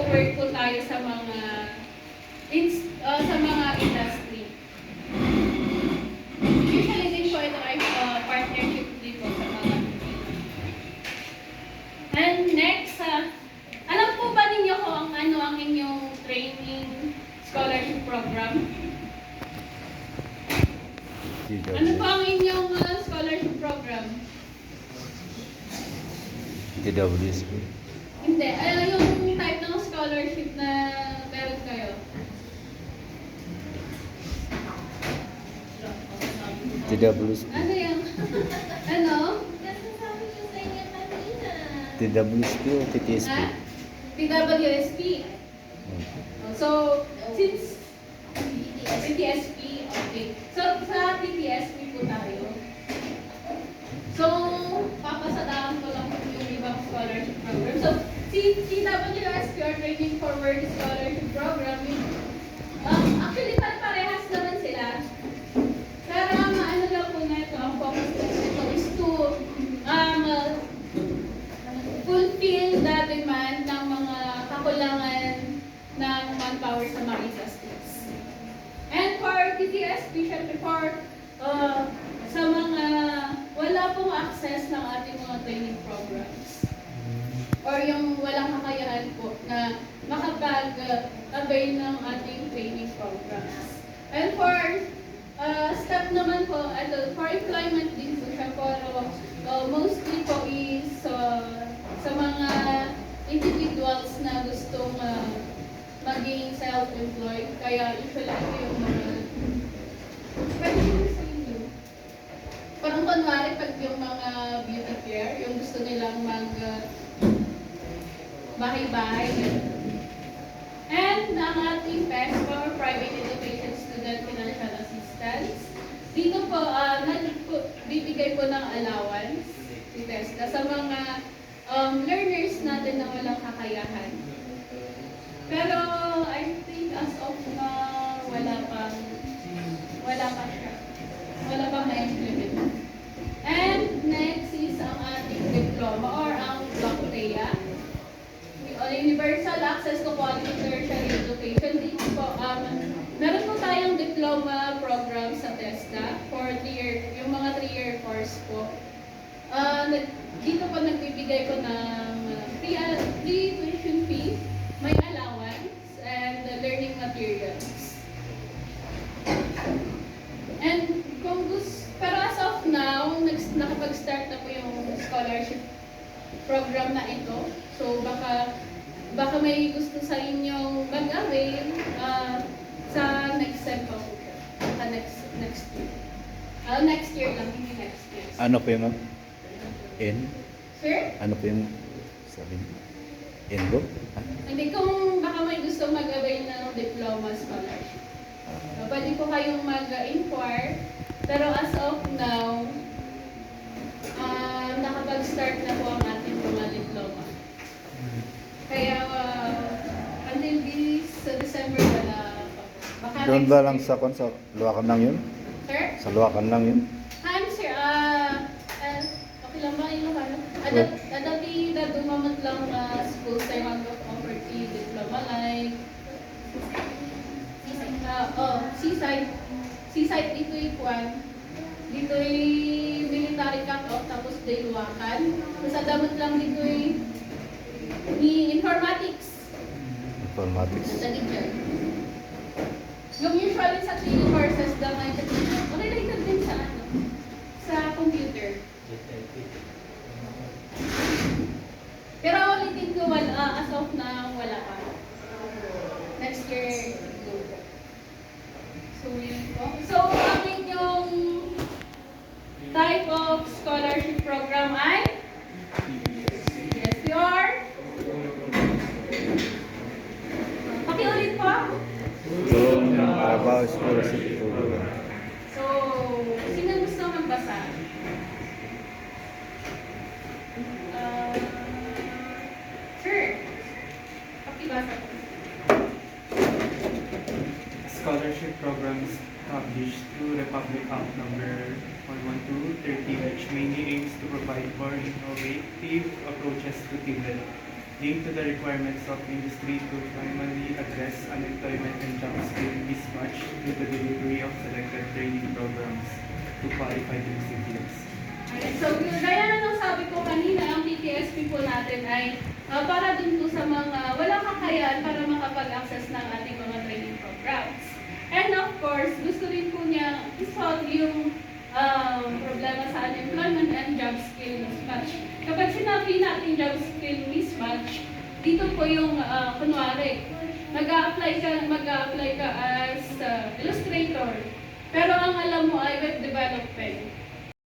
nag-work po tayo sa mga industry. Usually din po ito ay partnership din po sa mga And next, alam po ba ninyo kung ano ang inyong training scholarship program? Ano po ang inyong scholarship program? TWSP. Hindi. Yung type ng scholarship na meron kayo? TWSP. Ano yung? Ano? TWSP o TTSP? Ha? PWSP. So, since PTSP, okay. So, sa PTSP po tayo. So, papasadaan ko lang yung ibang scholarship program. So, si TWSP or Training for Work Scholarship Program, actually, parehas naman sila. Pero ang ano lang po na ito, ang focus nito is to fulfill the demand ng mga kakulangan ng manpower sa mga industries. And for TTSP, syempre for sa mga wala pong access ng ating mga training programs or yung walang kakayahan po na makapag-avail ng ating training programs. And for step naman po, for employment din po siya, pero mostly po is sa mga individuals na gustong maging self-employed. Kaya usually ito yung mga parang kunwari pag yung mga beauty care, yung gusto nilang bahay-bahay. And ang ating PES for Private Education Student Financial Assistance. Dito po, bibigay po ng allowance si TESDA sa mga learners natin na walang kakayahan. Pero I think as of now, wala pa siya. Wala pa ma-implement. And next is ang ating diploma or ang BACTEA. Universal Access to Quality Tertiary Education. Dito po, meron po tayong diploma program sa TESDA for 3-year, yung mga 3-year course po. Dito po nagbibigay ko ng free tuition fee, may allowance, and learning materials. And pero as of now, nakapag-start na po yung scholarship program na ito. So baka may gusto sa inyong mag-avail sa next sem pa po siya. Next year. Next year lang, hindi next year. Ano po yung N? Sir? Ano po yung sabi niyo? Enro? Hindi, kung baka may gusto mag-avail ng diploma scholarship. So, pwede po kayong mag-inquire. Pero as of now, nakapag-start na po ang ating mga diploma. Kaya until this December wala pa po. Doon ba lang sa Luwakan lang yun? Sir? Sa Luwakan lang yun? Sir, okay lang ba yung ano? Dati dumamat lang schools tayo mag-offer diploma like Seaside dito yung dito yung military cut-off, tapos Luwakan. Sa damot lang dito yung informatics. Informatics. Yung usually sa 3 courses lang ay related din sa computer. Pero ulitin ko, as of now, wala pa. Next year, go. So, yun po. So, ang inyong type of scholarship program ay? Yes, your? Pakiulit po. Yung Carabao Scholarship Program. So, sino gusto magbasa? Sir, pakibasa po. Scholarship programs published through Republic Act number 112/30, which mainly aims to provide more innovative approaches to TVET. linked to the requirements of industry to primarily address unemployment and job skill mismatch through the delivery of selected training programs to qualified recipients. Alright, so gaya na nung sabi ko kanina, ang PTSP po natin ay para dun po sa mga walang kakayahan para makapag-access ng ating mga training programs. And of course, gusto rin po niya isolve yung problema sa unemployment and job skill mismatch. Kapag sinabi natin job skill mismatch, dito po yung kunwari, mag-a-apply ka as illustrator, pero ang alam mo ay web development.